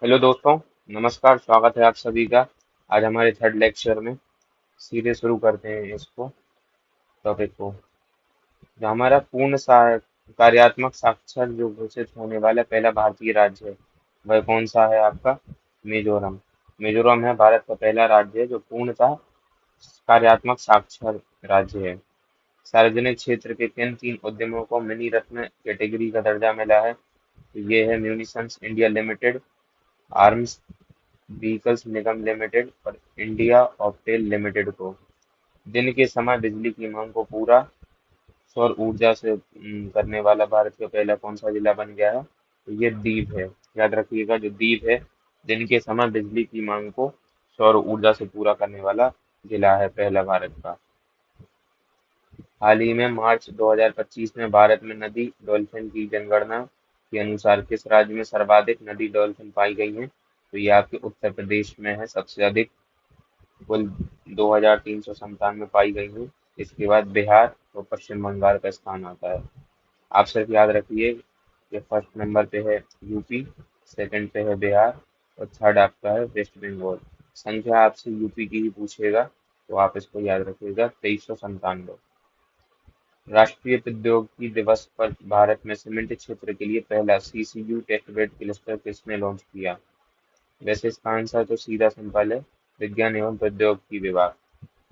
Hello दोस्तों। नमस्कार, स्वागत है आप सभी का। आज हमारे थर्ड लेक्चर में सीधे शुरू करते हैं इसको टॉपिक को। जो हमारा कार्यात्मक साक्षर जो घोषित होने वाला पहला भारतीय राज्य है वह कौन सा है आपका? मिजोरम। मिजोरम है भारत का पहला राज्य है जो पूर्णतः कार्यात्मक साक्षर राज्य है। सार्वजनिक क्षेत्र के किन तीन उद्यमों को मिनी रत्न कैटेगरी का दर्जा मिला है? तो ये है म्यूनिसंस इंडिया लिमिटेड, आर्म्स व्हीकल्स निगम लिमिटेड और इंडिया ऑपटेल लिमिटेड को। दिन के समय बिजली की मांग को पूरा सौर ऊर्जा से करने वाला भारत का पहला कौन सा जिला बन गया है? तो ये दीव है। याद रखिएगा, जो दीव है दिन के समय बिजली की मांग को सौर ऊर्जा से पूरा करने वाला जिला है पहला भारत का। हाल ही में मार्च 2025 में भारत में नदी डॉल्फिन की जनगणना के अनुसार किस राज्य में सर्वाधिक नदी डॉल्फिन पाई गई हैं? तो ये आपके उत्तर प्रदेश में है सबसे अधिक, कुल 2397 पाई गई हैं। इसके बाद बिहार और पश्चिम बंगाल का स्थान आता है। आप सिर्फ याद रखिए, ये फर्स्ट नंबर पे है यूपी, सेकंड पे है बिहार और थर्ड आपका है वेस्ट बंगाल। संख्या आपसे यूपी की ही पूछेगा तो आप इसको याद रखिएगा, 2397। राष्ट्रीय प्रौद्योगिकी दिवस पर भारत में सीमेंट क्षेत्र के लिए पहला सीसीयू टेस्ट बेड क्लस्टर किसने लॉन्च किया? वैसे इसका आंसर तो सीधा सिंपल है, विज्ञान एवं प्रौद्योगिकी विभाग।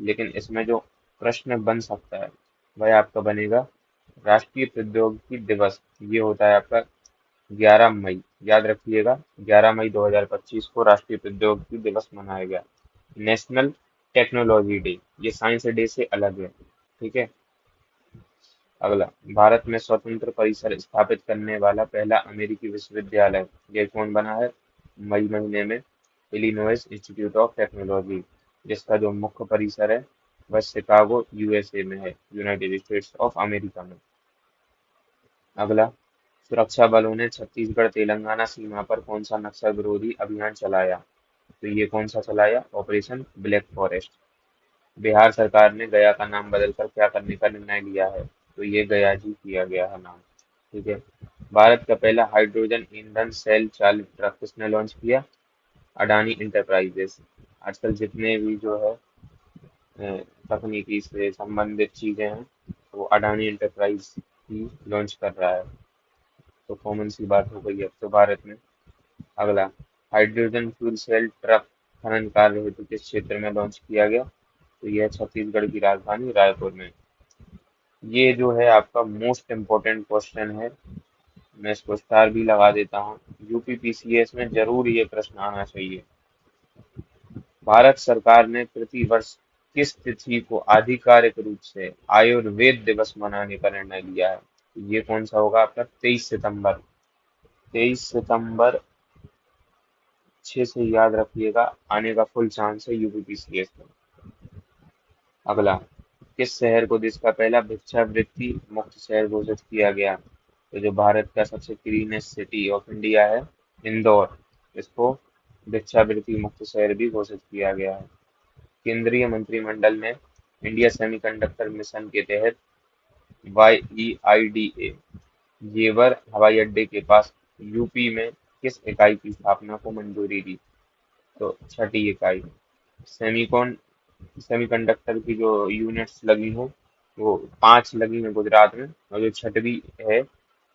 लेकिन इसमें जो प्रश्न बन सकता है वह आपका बनेगा राष्ट्रीय प्रौद्योगिकी दिवस। ये होता है आपका 11 मई। याद रखिएगा, 11 मई 2025 को राष्ट्रीय प्रौद्योगिकी दिवस मनाया गया। नेशनल टेक्नोलॉजी डे, ये साइंस डे से अलग है। ठीक है। अगला, भारत में स्वतंत्र परिसर स्थापित करने वाला पहला अमेरिकी विश्वविद्यालय ये कौन बना है? मई महीने में इलिनॉइस इंस्टीट्यूट ऑफ टेक्नोलॉजी, जिसका जो मुख्य परिसर है वह शिकागो यूएसए में है, यूनाइटेड स्टेट्स ऑफ अमेरिका में। अगला, सुरक्षा बलों ने छत्तीसगढ़ तेलंगाना सीमा पर कौन सा नक्सल विरोधी अभियान चलाया? तो ये कौन सा चलाया? Operation black forest. बिहार सरकार ने गया का नाम बदलकर क्या करने का निर्णय लिया है? तो ये गया जी किया गया है नाम। ठीक है। भारत का पहला हाइड्रोजन ईंधन सेल चालित ट्रक किसने लॉन्च किया? अडानी इंटरप्राइजेस। आजकल जितने भी जो है तकनीकी से संबंधित चीजें हैं वो अडानी इंटरप्राइज ही लॉन्च कर रहा है। तो कॉमन सी बात हो गई अब तो भारत में। अगला, हाइड्रोजन फ्यूल सेल ट्रक खनन कार्य हेतु किस क्षेत्र में लॉन्च किया गया? तो यह छत्तीसगढ़ की राजधानी रायपुर में। ये जो है आपका मोस्ट इम्पोर्टेंट क्वेश्चन है, मैं इसको स्टार भी लगा देता हूँ। यूपी पीसीएस में जरूर ये प्रश्न आना चाहिए। भारत सरकार ने प्रति वर्ष किस तिथि को आधिकारिक रूप से आयुर्वेद दिवस मनाने का निर्णय लिया है? ये कौन सा होगा आपका? 23 सितंबर। 23 सितंबर अच्छे से याद रखिएगा, आने का फुल चांस है यूपी पीसीएस में। अगला, किस शहर को देश का पहला भिक्षावृत्ति मुक्त शहर घोषित किया गया? तो जो भारत का सबसे क्लीनेस्ट सिटी ऑफ इंडिया है इंदौर, इसको भिक्षावृत्ति मुक्त शहर भी घोषित किया गया है। केंद्रीय मंत्रिमंडल ने इंडिया सेमीकंडक्टर मिशन के तहत YEIDA जेवर हवाई अड्डे के पास यूपी में किस इकाई की स्थापना को मंजूरी दी? तो छठी इकाई। सेमीकॉन सेमीकंडक्टर की जो यूनिट्स लगी हैं वो 5 लगी हैं गुजरात में, और जो छठवीं है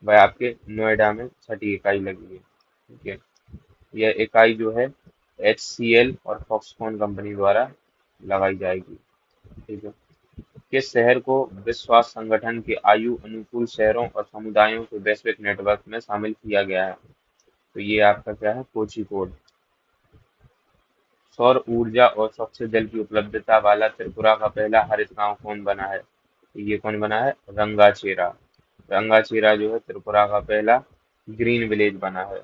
वह आपके नोएडा में छठी इकाई लगी है। ठीक है। यह इकाई जो है HCL और फॉक्सकॉन कंपनी द्वारा लगाई जाएगी। ठीक है। किस शहर को विश्व स्वास्थ्य संगठन के आयु अनुकूल शहरों और समुदायों के वैश्विक नेटवर्क में शामिल किया गया है? तो ये आपका क्या है? कोझिकोड। सौर ऊर्जा और स्वच्छ जल की उपलब्धता वाला त्रिपुरा का पहला हरित गांव कौन बना है? तो ये कौन बना है? रंगाचेरा। रंगाचेरा जो है त्रिपुरा का पहला ग्रीन विलेज बना है।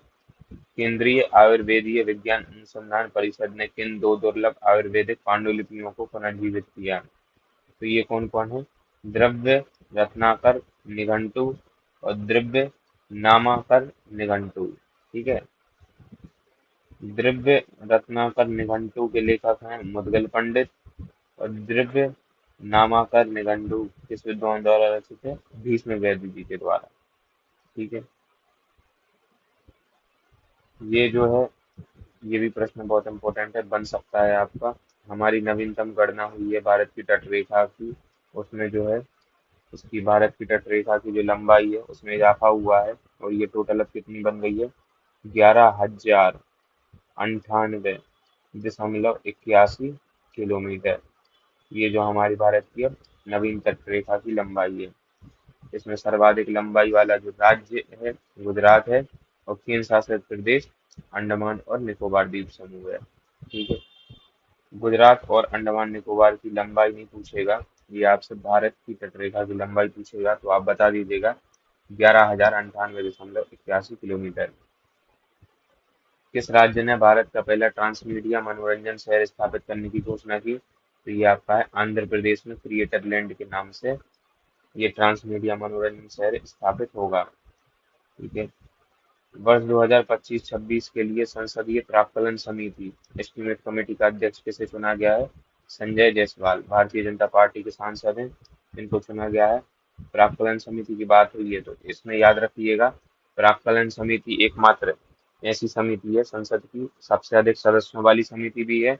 केंद्रीय आयुर्वेदीय विज्ञान अनुसंधान परिषद ने किन दो दुर्लभ आयुर्वेदिक पांडुलिपियों को पुनर्जीवित किया? तो ये कौन कौन है? द्रव्य रत्नाकर निघंटु और द्रव्य नामाकर निघंटु। ठीक है। द्रव्य रत्नाकर निघंटु के लेखक हैं मुदगल पंडित, और द्रव्य नामाकर निघंटु किस विद्वान द्वारा रचित है? भीष्म वैद्य जी के द्वारा। ठीक है। ये जो है ये भी प्रश्न बहुत इंपॉर्टेंट है, बन सकता है आपका। हमारी नवीनतम गणना हुई है भारत की तट रेखा की, उसमें जो है इसकी भारत की तट रेखा की जो लंबाई है उसमें इजाफा हुआ है, और ये टोटल अब कितनी बन गई है, 11,098.81 किलोमीटर। ये जो हमारी भारत की अब नवीन तट रेखा की लंबाई है। इसमें सर्वाधिक लंबाई वाला जो राज्य है गुजरात है, और केंद्र शासित प्रदेश अंडमान और निकोबार द्वीप समूह है। ठीक है। गुजरात और अंडमान निकोबार की लंबाई नहीं पूछेगा, ये आपसे भारत की तटरेखा की लंबाई पूछेगा, तो आप बता दीजिएगा 11,098.81 किलोमीटर। किस राज्य ने भारत का पहला ट्रांसमीडिया मनोरंजन शहर स्थापित करने की घोषणा की? तो ये आपका है आंध्र प्रदेश में क्रिएटर लैंड के नाम से ये ट्रांसमीडिया मनोरंजन शहर स्थापित होगा। ठीक है। वर्ष 2025-26 के लिए संसदीय प्राक्कलन समिति एस्टीमेट कमेटी का अध्यक्ष किसे चुना गया है? संजय जायसवाल, भारतीय जनता पार्टी के सांसद हैं, इनको चुना गया है। प्राक्कलन समिति की बात हुई है तो इसमें याद रखिएगा, प्राक्कलन समिति एकमात्र ऐसी समिति है संसद की सबसे अधिक सदस्यों वाली समिति भी है,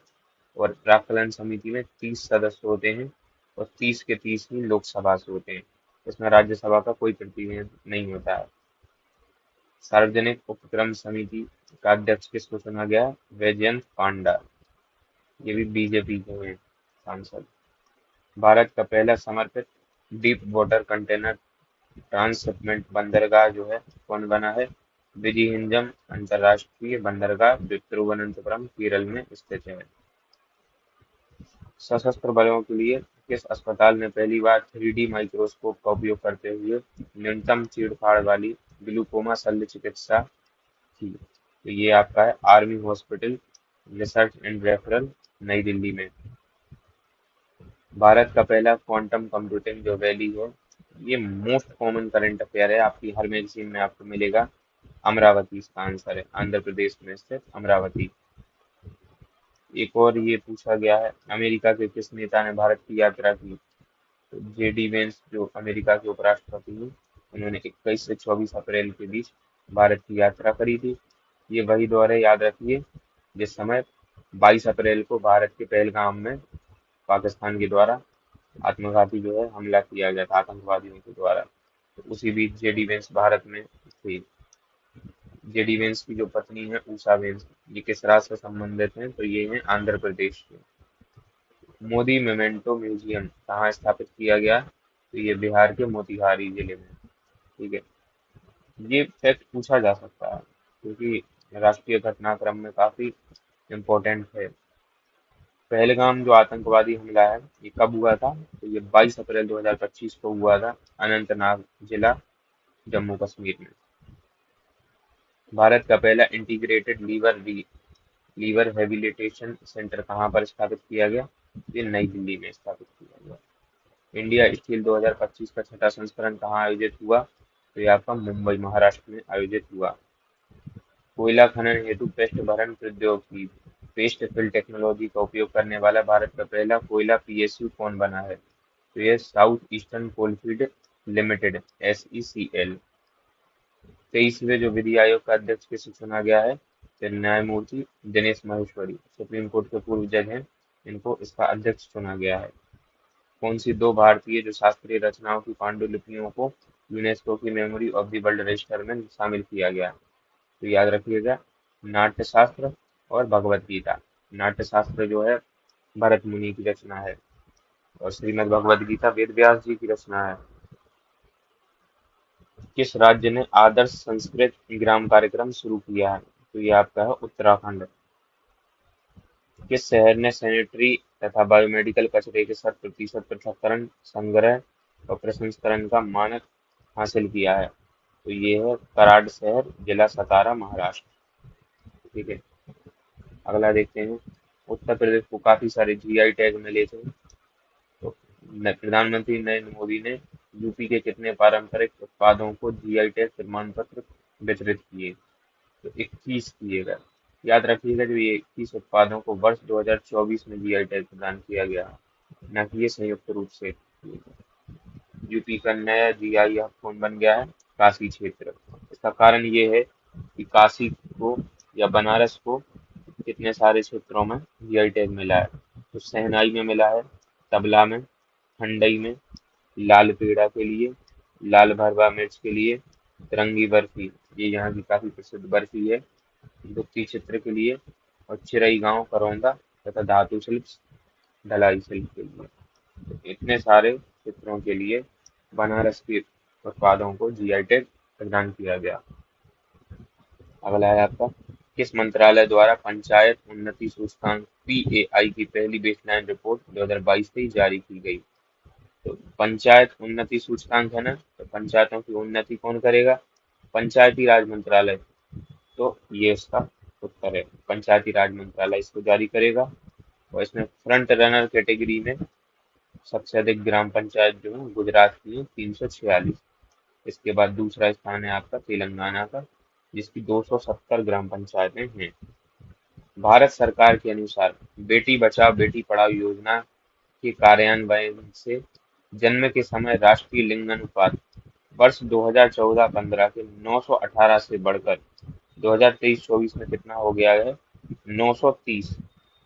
और प्राक्कलन समिति में 30 सदस्य होते हैं, और 30 के 30 ही लोकसभा से होते हैं। इसमें राज्यसभा का कोई प्रतिनिधि नहीं होता है। सार्वजनिक उपक्रम समिति का अध्यक्ष किसको चुना गया? वैजयंत पांडा, ये भी बीजेपी के हैं सांसद। भारत का पहला समर्पित डीप वाटर कंटेनर ट्रांसशिपमेंट बंदरगाह जो है कौन बना है? विजिहिंजम अंतरराष्ट्रीय बंदरगाह जो तिरुवनंतपुरम केरल में स्थित है। सशस्त्र बलों के लिए किस अस्पताल ने पहली बार 3D माइक्रोस्कोप का उपयोग करते हुए न्यूनतम चीड़-फाड़ वाली ग्लूकोमा शल्य चिकित्सा की? तो ये आपका है army hospital research and referral, नई दिल्ली में। भारत का पहला क्वांटम कंप्यूटिंग जो वैली है, ये मोस्ट कॉमन करंट अफेयर है, आपकी हर मैगजीन में आपको मिलेगा। अमरावती इसका आंसर है, आंध्र प्रदेश में स्थित अमरावती। एक और ये पूछा गया है, अमेरिका के किस नेता ने भारत की यात्रा की? तो जेडी वेंस जो अमेरिका के उपराष्ट्रपति हैं, उन्होंने 21 से 24 अप्रैल के बीच भारत की यात्रा करी थी। ये वही दौर है, याद रखिए, जिस समय 22 अप्रैल को भारत के पहलगाम में पाकिस्तान के द्वारा आत्मघाती जो है हमला किया गया था आतंकवादियों के द्वारा। तो उसी बीच जेडी वेंस भारत में थे। जेडी वेंस की जो पत्नी है उषा वेंस, ये किस राज्य से संबंधित हैं? तो ये हैं आंध्र प्रदेश के। मोदी मेमेंटो म्यूजियम कहाँ स्थापित किया गया? तो ये बिहार के मोतिहारी जिले में। ठीक है। ये फैक्ट पूछा जा सकता है क्योंकि राष्ट्रीय घटनाक्रम में काफी इम्पोर्टेंट है। पहलगाम जो आतंकवादी हमला है ये कब हुआ था? तो ये 22 अप्रैल 2025 को हुआ था, अनंतनाग जिला, जम्मू कश्मीर में। भारत का पहला इंटीग्रेटेड लीवर रिहेबिलिटेशन सेंटर कहाँ पर स्थापित किया गया? ये नई दिल्ली में स्थापित किया गया। इंडिया स्टील 2025 का छठा संस्करण कहाँ आयोजित हुआ? तो ये आपका मुंबई महाराष्ट्र में आयोजित हुआ। कोयला खनन हेतु पृष्ठ भरण प्रौद्योगिकी पेस्ट फिल टेक्नोलॉजी का उपयोग करने वाला भारत का पहला कोयला पीएसयू कौन बना है? तो ये south eastern coalfield limited SECL। 23वें जो विधि आयोग का अध्यक्ष किसे चुना गया है? तो न्यायमूर्ति दिनेश माहेश्वरी, सुप्रीम कोर्ट के पूर्व जज हैं, इनको इसका अध्यक्ष चुना गया है। कौन सी दो भारतीय जो शास्त्रीय रचनाओं की पांडुलिपियों को यूनेस्को की memory of the world register में शामिल किया गया? तो याद रखिएगा, नाट्यशास्त्र और भगवत गीता। नाट्यशास्त्र जो है भरत मुनि की रचना है, और श्रीमद् भगवद गीता वेद व्यास जी की रचना है। किस राज्य ने आदर्श संस्कृत ग्राम कार्यक्रम शुरू किया है? तो ये आपका है उत्तराखंड। किस शहर ने सैनिटरी तथा बायोमेडिकल कचरे के 100% पृथक्करण, संग्रह और प्रसंस्करण का मानक हासिल किया है? तो ये है कराड़ शहर, जिला सतारा, महाराष्ट्र। ठीक है। अगला देखते हैं। उत्तर प्रदेश को काफी सारे GI टैग मिले थे। तो प्रधानमंत्री नरेंद्र मोदी ने यूपी के कितने पारंपरिक उत्पादों को GI टैग प्रमाण पत्र वितरित किए? तो 21 किए गए। याद रखिएगा, जो ये 21 उत्पादों को वर्ष 2024 में GI टैग प्रदान किया गया, न कि ये संयुक्त रूप से। यूपी का नया GI अब कौन बन गया है? काशी क्षेत्र। इसका कारण ये है कि काशी को या बनारस को कितने सारे क्षेत्रों में जीआई टैग मिला है? तो शहनाई में मिला है, तबला में, खंडई में, लाल पेड़ा के लिए, लाल भरवा मिर्च के लिए, तिरंगी बर्फी, ये यहाँ की काफी प्रसिद्ध बर्फी है, भित्ति चित्र के लिए, और चिरई गांव करौंदा तथा धातु शिल्प ढलाई शिल्प के लिए। तो इतने सारे चित्रों के लिए बनारस के उत्पादों को जीआई टैग प्रदान किया गया। अगला है आपका, किस मंत्रालय द्वारा पंचायत उन्नति सूचकांक पीएआई की पहली बेसलाइन रिपोर्ट 2022 से ही जारी की गई? तो पंचायत उन्नति सूचकांक है ना, तो पंचायतों की उन्नति कौन करेगा? पंचायती राज मंत्रालय। तो ये इसका उत्तर है, पंचायती राज मंत्रालय इसको जारी करेगा। और इसमें फ्रंट रनर कैटेगरी में सबसे अधिक ग्राम पंचायत जो है गुजरात की है, 346। इसके बाद दूसरा स्थान है आपका तेलंगाना का, जिसकी 270 ग्राम पंचायतें हैं। भारत सरकार के अनुसार बेटी बचाओ बेटी पढ़ाओ योजना के कार्यान्वयन से जन्म के समय राष्ट्रीय लिंग अनुपात वर्ष 2014-15 के 918 से बढ़कर 2023-24 में कितना हो गया है? 930।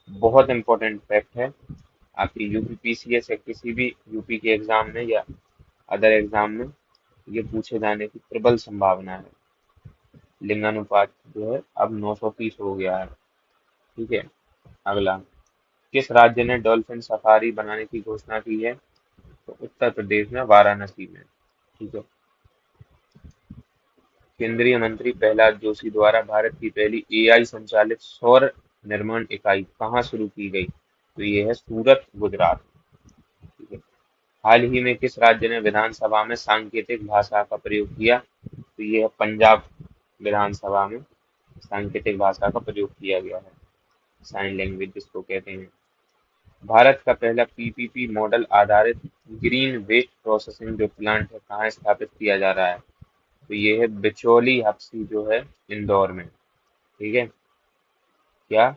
बहुत इंपॉर्टेंट फैक्ट है, आपकी यूपी पीसीएस या किसी भी यूपी के एग्जाम में या अदर एग्जाम में ये पूछे जाने की प्रबल संभावना है। लिंगानुपात जो है अब 930 हो गया है। ठीक है। अगला, किस राज्य ने डॉल्फिन सफारी बनाने की घोषणा की है? तो उत्तर प्रदेश में वाराणसी में। ठीक है। केंद्रीय मंत्री प्रहलाद जोशी द्वारा भारत की पहली एआई संचालित सौर निर्माण इकाई कहाँ शुरू की गई? तो ये है सूरत, गुजरात। ठीक है। हाल ही में किस राज्य ने विधानसभा में सांकेतिक भाषा का प्रयोग किया? तो ये है पंजाब विधानसभा में सांकेतिक भाषा का प्रयोग किया गया है, साइन लैंग्वेज जिसको कहते हैं। भारत का पहला पीपीपी मॉडल आधारित ग्रीन वेस्ट प्रोसेसिंग जो प्लांट है कहाँ स्थापित किया जा रहा है? तो ये है बिचौली हप्सी जो है इंदौर में। ठीक है। क्या?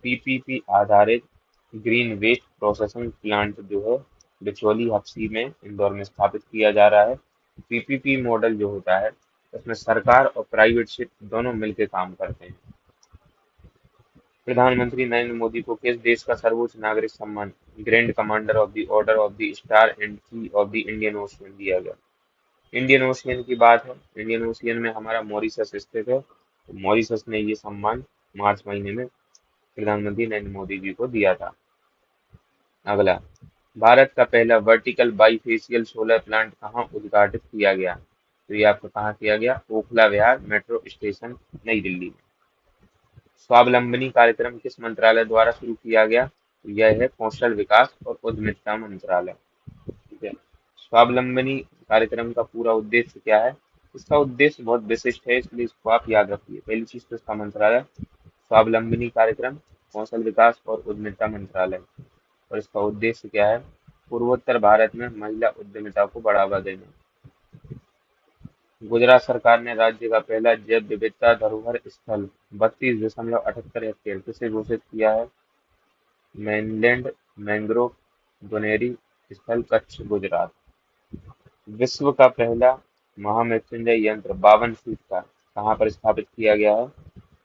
पीपीपी आधारित ग्रीन वेस्ट प्रोसेसिंग प्लांट जो है बिचौली हप्सी में इंदौर में स्थापित किया जा रहा है। पीपीपी मॉडल जो होता है उसमें सरकार और प्राइवेट क्षेत्र दोनों मिलकर काम करते हैं। प्रधानमंत्री नरेंद्र मोदी को किस देश का सर्वोच्च नागरिक सम्मान grand commander of the order of the star and की ऑफ द इंडियन ओशियन दिया गया? इंडियन ओशियन की बात है, इंडियन ओशियन में हमारा मॉरिशस स्थित है, तो मॉरिशस ने ये सम्मान मार्च महीने में प्रधानमंत्री नरेंद्र मोदी जी को दिया था। अगला, भारत का पहला वर्टिकल बाईफेशियल सोलर प्लांट कहाँ उद्घाटित किया गया? तो ये आपको कहाँ किया गया? ओखला विहार मेट्रो स्टेशन, नई दिल्ली में। स्वावलंबनी कार्यक्रम किस मंत्रालय द्वारा शुरू किया गया? तो यह है कौशल विकास और उद्यमिता मंत्रालय। ठीक है। स्वावलंबनी कार्यक्रम का पूरा उद्देश्य क्या है? इसका उद्देश्य बहुत विशिष्ट है, इसलिए इसको आप याद रखिए। पहली चीज तो इसका मंत्रालय स्वावलंबनी कार्यक्रम, कौशल विकास और उद्यमिता मंत्रालय। और इसका उद्देश्य क्या है? पूर्वोत्तर भारत में महिला उद्यमिता को बढ़ावा देना। गुजरात सरकार ने राज्य का पहला जैव विविधता धरोहर स्थल 32.78 हेक्टेयर किसे घोषित किया है? मेनलैंड मैंग्रोव बुनेरी स्थल, कच्छ, गुजरात। विश्व का पहला महामृत्युंजय यंत्र 52 फीट का कहाँ पर स्थापित किया गया है?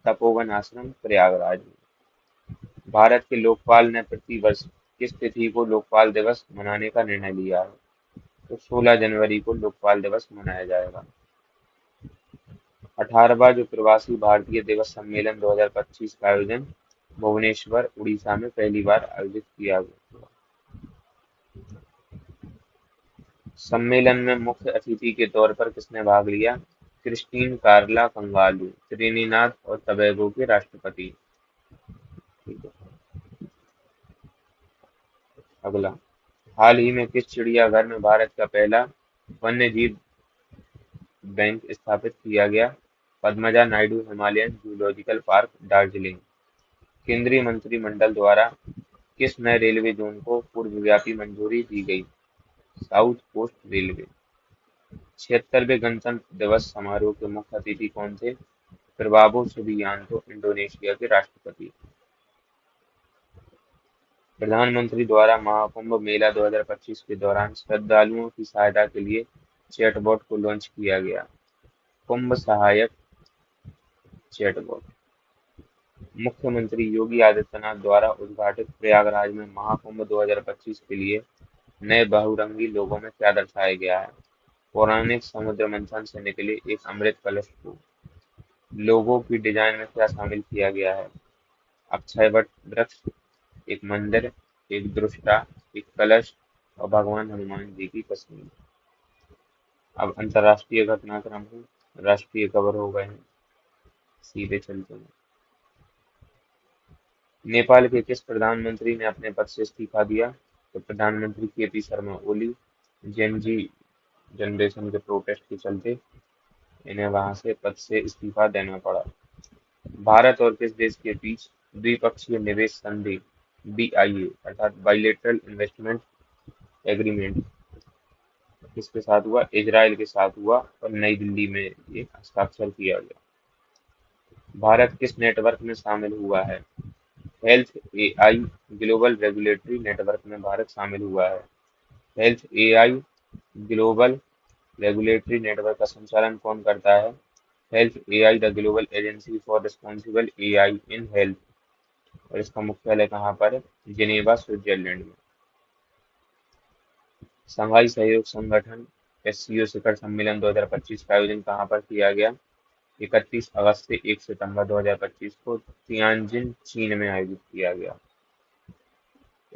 तपोवन आश्रम, प्रयागराज में। भारत के लोकपाल ने प्रति वर्ष किस तिथि को लोकपाल दिवस मनाने का निर्णय लिया है? तो 16 जनवरी को लोकपाल दिवस मनाया जाएगा। 18वां जो प्रवासी भारतीय दिवस सम्मेलन 2025 का आयोजन भुवनेश्वर, उड़ीसा में पहली बार आयोजित किया गया। सम्मेलन में मुख्य अतिथि के तौर पर किसने भाग लिया? क्रिस्टीन कार्ला कंगालू, त्रिनिदाद और टोबैगो के राष्ट्रपति। ठीक है। अगला, हाल ही में किस चिड़ियाघर में भारत का पहला वन्यजीव बैंक स्थापित किया गया? Padmaja Naidu Himalayan zoological park, Darjeeling. केंद्रीय मंत्रिमंडल द्वारा किस नए रेलवे जोन को पूर्वव्यापी मंजूरी दी गई? South coast railway. 76वें गणतंत्र दिवस समारोह के मुख्य अतिथि कौन थे? प्रबाबो सुबियांतो, इंडोनेशिया के राष्ट्रपति। प्रधानमंत्री द्वारा महाकुंभ मेला 2025 के दौरान श्रद्धालुओं की सहायता के लिए चैटबॉट को लॉन्च किया गया। कुंभ सहायक चैटबॉट। मुख्यमंत्री योगी आदित्यनाथ द्वारा उद्घाटित प्रयागराज में महाकुंभ 2025 के लिए नए बहुरंगी लोगों में क्या दर्शाया गया है? पौराणिक समुद्र मंथन से निकले एक अमृत कलश को लोगों की डिजाइन में क्या शामिल किया गया है? अक्षयवट वृक्ष, एक मंदिर, एक दृष्टा, एक कलश और भगवान हनुमान जी की तस्वीर। अब अंतर्राष्ट्रीय घटनाक्रम है, राष्ट्रीय खबर हो गए हैं, सीधे चलते हैं। नेपाल के किस प्रधानमंत्री ने अपने पद से इस्तीफा दिया? तो प्रधानमंत्री KP Sharma Oli. Gen Z generation के प्रोटेस्ट के चलते इन्हें वहां से पद से इस्तीफा देना पड़ा। भारत और किस देश के बीच द्विपक्षीय निवेश संधि BIA अर्थात बाइलेटरल इन्वेस्टमेंट एग्रीमेंट किसके साथ हुआ? इजराइल के साथ हुआ और नई दिल्ली में ये हस्ताक्षर किया गया। भारत किस नेटवर्क में शामिल हुआ है? Health AI global regulatory network में भारत शामिल हुआ है। Health AI global regulatory network का संचालन कौन करता है? Health AI the global agency for responsible AI in health. और इसका मुख्यालय कहाँ पर है? जिनेवा, स्विट्जरलैंड में। शंघाई सहयोग संगठन SCO शिखर सम्मेलन 2025 का आयोजन कहाँ पर किया गया? 31 अगस्त से 1 सितंबर 2025 को तियानजिन, चीन में आयोजित किया गया।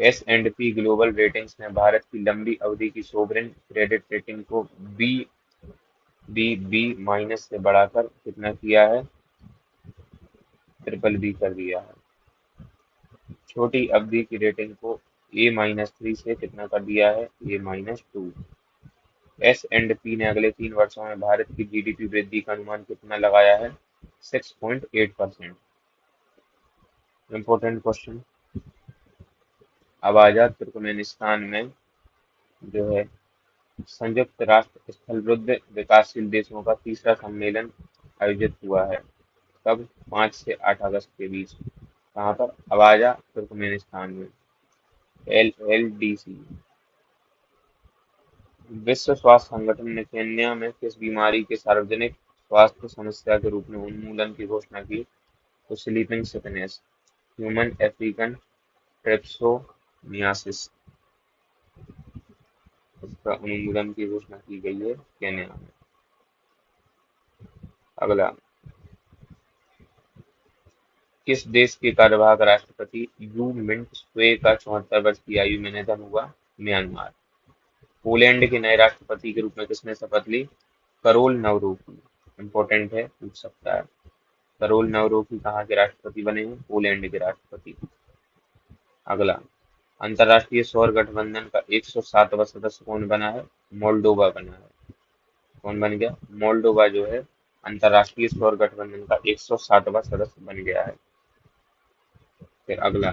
S&P ग्लोबल रेटिंग्स ने भारत की लंबी अवधि की सोवरेन क्रेडिट रेटिंग को BBB- से बढ़ाकर कितना किया है? BBB कर दिया है। छोटी अवधि की रेटिंग को A-3 से कितना कर दिया है? A-2। S&P ने अगले 3 वर्षों में भारत की GDP वृद्धि का अनुमान कितना लगाया है? 6.8%। Important question. अब आजाद तुर्कमेनिस्तान में जो है संयुक्त राष्ट्र स्थलबद्ध विकासशील देशों का तीसरा सम्मेलन आयोजित हुआ है। कब? 5 से 8 अगस्त के बीच। कहाँ पर? अबाजा, तुर्कमेनिस्तान में। LLDC। विश्व स्वास्थ्य संगठन ने केन्या में किस बीमारी के सार्वजनिक स्वास्थ्य समस्या के रूप में उन्मूलन की घोषणा की? तो स्लीपिंग सिकनेस, ह्यूमन अफ्रीकन ट्रिप्सोमियासिस, इसका उन्मूलन की घोषणा की गई है केन्या में। अगला, किस देश के कार्यवाहक राष्ट्रपति यू मिंट स्वे का 74 वर्ष की आयु में निधन हुआ? म्यांमार। पोलैंड के नए राष्ट्रपति के रूप में किसने शपथ ली? करोल नवरोकी। इम्पोर्टेंट है, पूछ सकता है। करोल नवरोकी कहाँ के राष्ट्रपति बने हैं? पोलैंड के राष्ट्रपति। अगला, अंतर्राष्ट्रीय सौर गठबंधन का 107वां सदस्य कौन बना है? मोल्डोवा बना है। कौन बन गया? मोल्डोवा जो है अंतर्राष्ट्रीय सौर गठबंधन का 107वां सदस्य बन गया है। फिर अगला,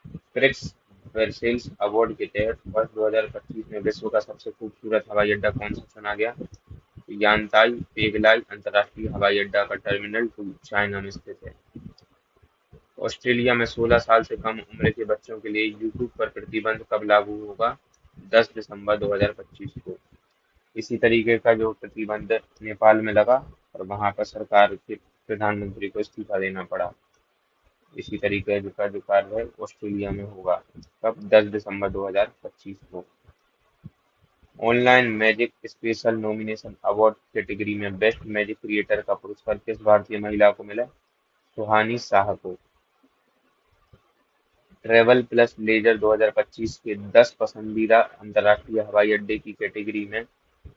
क्रिस वर्सेल्स अवार्ड के तहत वर्ष 2025 में विश्व का सबसे खूबसूरत हवाई अड्डा कौन सा चुना गया? यानताई पेगलाई अंतर्राष्ट्रीय हवाई अड्डा का टर्मिनल 2 चाइना में स्थित है। ऑस्ट्रेलिया में 16 साल से कम उम्र के बच्चों के लिए यूट्यूब पर प्रतिबंध कब लागू होगा? 10 दिसंबर 2025 को। इसी तरीके का जो प्रतिबंध नेपाल में लगा और वहां पर सरकार के प्रधानमंत्री को इस्तीफा देना पड़ा, इसी तरीके का जो कार्य है ऑस्ट्रेलिया में होगा। कब? 10 दिसंबर 2025 को। Online magic special nomination award category में बेस्ट मैजिक क्रिएटर का पुरस्कार किस भारतीय महिला को मिला? सुहानी शाह को। ट्रैवल प्लस लेजर 2025 के 10 पसंदीदा अंतर्राष्ट्रीय हवाई अड्डे की कैटेगरी में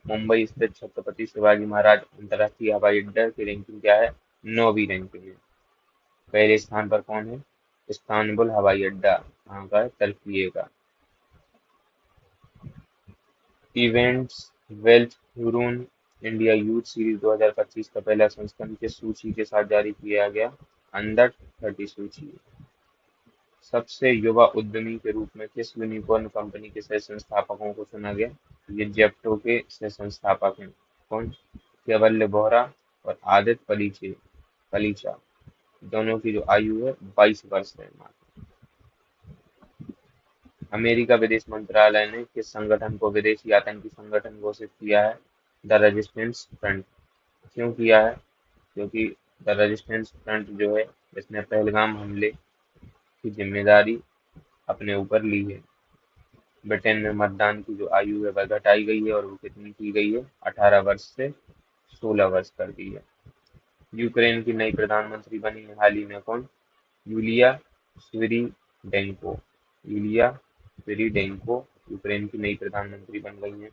मुंबई स्थित छत्रपति शिवाजी महाराज अंतर्राष्ट्रीय हवाई अड्डा की रैंकिंग क्या है? 9वीं रैंकिंग है। पहले स्थान पर कौन है? इस्तांबुल हवाई अड्डा, कहाँ का है? तुर्की का। Events wealth Huron India youth series 2025 का पहला संस्करण किस सूची के साथ जारी किया गया? अंडर 30 सूची। सबसे युवा उद्यमी के रूप में किस यूनिकॉर्न कंपनी के सह संस्थापकों को चुना गया? ये जेप्टो के सह संस्थापक हैं। कौन? कैवल्य बोहरा और आदित्य पलीचा। दोनों की जो आयु है 22 वर्ष है मात्र। अमेरिका विदेश मंत्रालय ने किस संगठन को विदेशी आतंकी संगठन घोषित किया है? The resistance front. क्यों किया है? क्योंकि द रेजिस्टेंस फ्रंट जो है इसने पहलगाम हमले की जिम्मेदारी अपने ऊपर ली है। ब्रिटेन में मतदान की जो आयु है वह घटाई गई है और वो कितनी की गई है, 18 वर्ष से 16 वर्ष कर दी है। यूक्रेन की नई प्रधानमंत्री बनी है हाल ही में कौन, यूलिया स्विरिडेंको। यूलिया स्विरिडेंको यूक्रेन की नई प्रधानमंत्री बन गई है।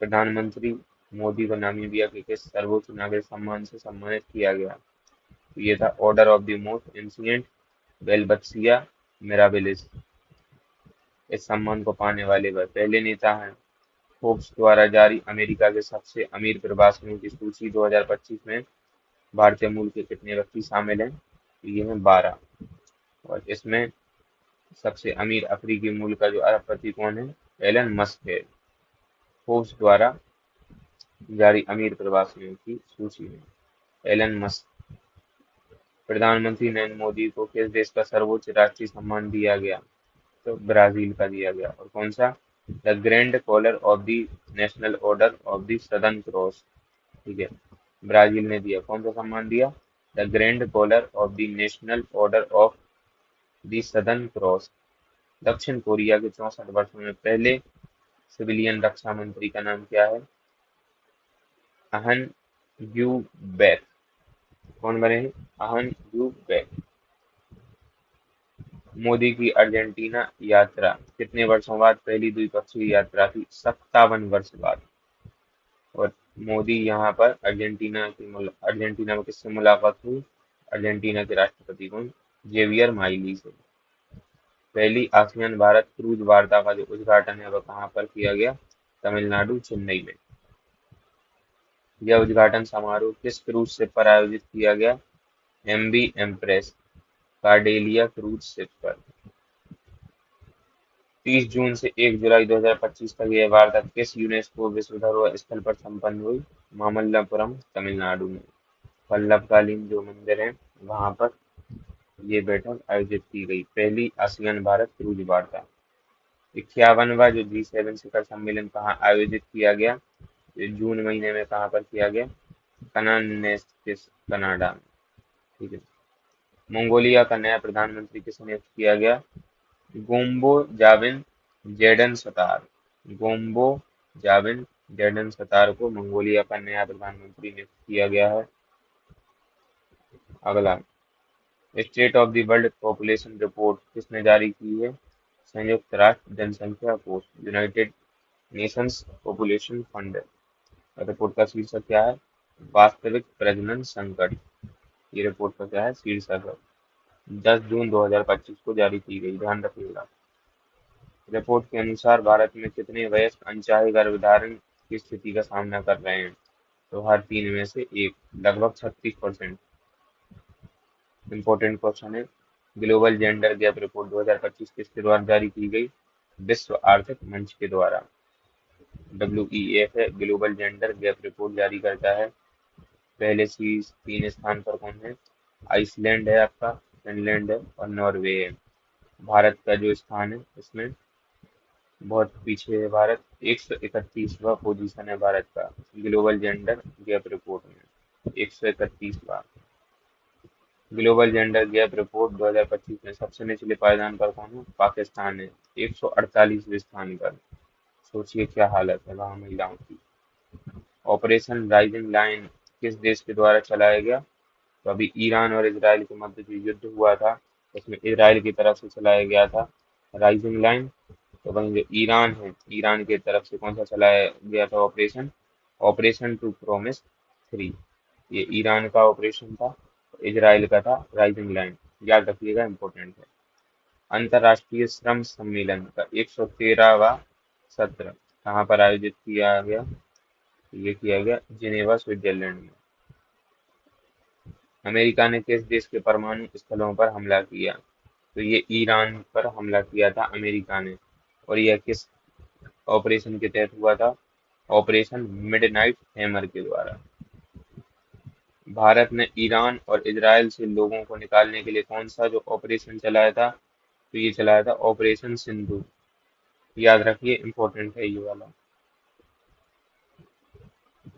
प्रधानमंत्री मोदी को नामीबिया के किस सर्वोच्च नागरिक सम्मान से सम्मानित किया गया, तो ये था Order of the Most Ancient बेलबत्सिया मिराबिलिस। इस सम्मान को पाने वाले वह पहले नेता हैं। फोर्ब्स द्वारा जारी अमेरिका के सबसे अमीर प्रवासियों की सूची 2025 में भारतीय मूल के कितने व्यक्ति शामिल हैं, तो ये हैं 12। और इसमें सबसे अमीर अफ्रीकी मूल का जो अरबपति कौन है, एलन मस्क है। फोर्ब्स द्वारा जारी अमीर प्रवासियों की सूची में एलन मस्क। प्रधानमंत्री नरेंद्र मोदी को किस देश का सर्वोच्च राष्ट्रीय सम्मान दिया गया, तो ब्राजील का दिया गया। और कौन सा, the grand collar of the national order of the southern cross. ठीक है, ब्राजील ने दिया, कौन सा सम्मान दिया, the grand collar of the national order of the southern cross. दक्षिण कोरिया के 64 वर्षों में पहले सिविलियन रक्षा मंत्री का नाम क्या है, अहन यू बैक। कौन बने हैं, अहन यू बैक। मोदी की अर्जेंटीना यात्रा कितने वर्षों बाद पहली द्विपक्षीय यात्रा थी, 57 वर्ष बाद। और मोदी यहाँ पर अर्जेंटीना में किससे मुलाकात हुई, अर्जेंटीना के राष्ट्रपति कौन, जेवियर माइली से। पहली आसियान भारत क्रूज वार्ता का जो उद्घाटन है वह कहाँ पर किया गया, तमिलनाडु चेन्नई में। यह उद्घाटन समारोह किस क्रूज शिप पर आयोजित किया गया, एमवी एम्प्रेस कार्डेलिया क्रूज शिप पर। 30 जून से 1 जुलाई 2025 तक यह वार्ता किस यूनेस्को विश्व धरोहर स्थल पर संपन्न हुई, मामल्लपुरम तमिलनाडु में। वल्लभकालीन जो मंदिर है वहां पर ये बैठक आयोजित की गई, पहली आसियान भारत क्रूज वार्ता। 51वां जो G7 शिखर सम्मेलन कहाँ आयोजित किया गया, ये जून महीने में कहाँ पर किया गया, कनान्नेस्टिस कनाडा में। ठीक है, मंगोलिया का नया प्रधानमंत्री किसे नियुक्त किया गया, गोम्बो जाविन जेडन सतार। गोम्बो जाविन जेडन सतार को मंगोलिया का नया प्रधानमंत्री नियुक्त किया गया है। अगला, state of the world population report किसने जारी की है, संयुक्त राष्ट्र जनसंख्या कोष, United Nations population fund. Report का शीर्षक क्या है, वास्तविक प्रजनन संकट। ये रिपोर्ट का क्या है, शीर्षक है। 10 जून 2025 को जारी की गई, ध्यान रखिएगा। रिपोर्ट के अनुसार भारत में कितने वयस्क अनचाहे गर्भधारण की स्थिति का सामना कर रहे हैं, तो हर 3 में से एक, लगभग 36%। इम्पोर्टेंट क्वेश्चन है, ग्लोबल जेंडर गैप रिपोर्ट 2025 किसके द्वारा जारी की गई, विश्व आर्थिक मंच के द्वारा। WEF है, ग्लोबल जेंडर गैप रिपोर्ट जारी करता है। पहले 3 स्थान पर कौन है, आइसलैंड है आपका, फिनलैंड है और नॉर्वे है। भारत का जो स्थान है इसमें बहुत पीछे है भारत, 131वां पोजीशन है भारत का ग्लोबल जेंडर गैप रिपोर्ट में, 131वां। ग्लोबल जेंडर गैप रिपोर्ट 2025 में सबसे निचले पायदान पर कौन है, पाकिस्तान है, 148वें स्थान पर। सोचिए क्या हालत है वहाँ महिलाओं की। ऑपरेशन राइजिंग लाइन किस देश के द्वारा चलाया गया, तो अभी ईरान और इजराइल के मध्य जो युद्ध हुआ था उसमें इजराइल की तरफ से चलाया गया था राइजिंग लाइन। तो वहीं जो ईरान है, ईरान की तरफ से कौन सा चलाया गया था ऑपरेशन, ऑपरेशन टू प्रोमिस 3। ये ईरान का ऑपरेशन था, इजराइल का था राइजिंग लाइन, याद रखिएगा, इंपॉर्टेंट है। अंतर्राष्ट्रीय श्रम सम्मेलन का 113वां सत्र कहाँ पर आयोजित किया गया, ये किया गया जिनेवा स्विट्जरलैंड में। अमेरिका ने किस देश के परमाणु स्थलों पर हमला किया, तो ये ईरान पर हमला किया था अमेरिका ने। और यह किस ऑपरेशन के तहत हुआ था, ऑपरेशन मिडनाइट हैमर के द्वारा। भारत ने ईरान और इजराइल से लोगों को निकालने के लिए कौन सा जो ऑपरेशन चलाया था, तो ये चलाया था ऑपरेशन सिंधु, याद रखिए, इंपॉर्टेंट है ये वाला।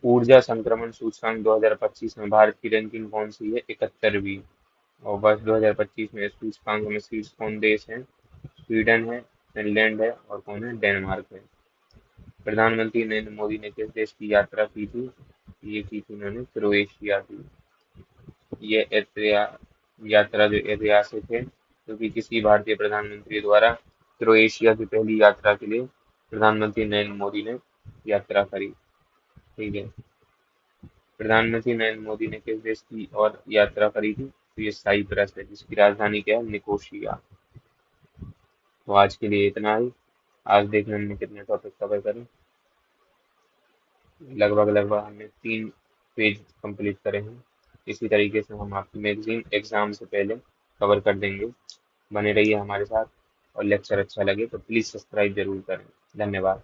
ऊर्जा संक्रमण सूचकांक 2025 में भारत की रैंकिंग कौन सी है, 71वीं। और वर्ष 2025 में इस सूचकांक में शीर्ष कौन देश है? स्वीडन है, फिनलैंड है और कौन है? डेनमार्क है। प्रधानमंत्री नरेंद्र मोदी ने किस देश की यात्रा की थी? ये की थी उन्होंने क्रोएशिया की। ये यात्रा जो ऐतिहासिक है, क्योंकि किसी भारतीय प्रधानमंत्री द्वारा क्रोएशिया की पहली यात्रा के लिए प्रधानमंत्री नरेंद्र मोदी ने यात्रा करी। ठीक है। प्रधानमंत्री नरेंद्र मोदी ने किस देश की और यात्रा करी थी? तो ये साइप्रस है, जिसकी राजधानी क्या है? निकोशिया। तो आज के लिए इतना ही। आज देखने हमने कितने टॉपिक कवर करे। लगभग हमने 3 पेज कंप्लीट करे हैं। इसी तरीके से हम आपकी मैगजीन एग्जाम से पहले कवर कर देंगे। बने रहिए हमारे साथ, और लेक्चर अच्छा लगे तो प्लीज सब्सक्राइब जरूर करें। धन्यवाद।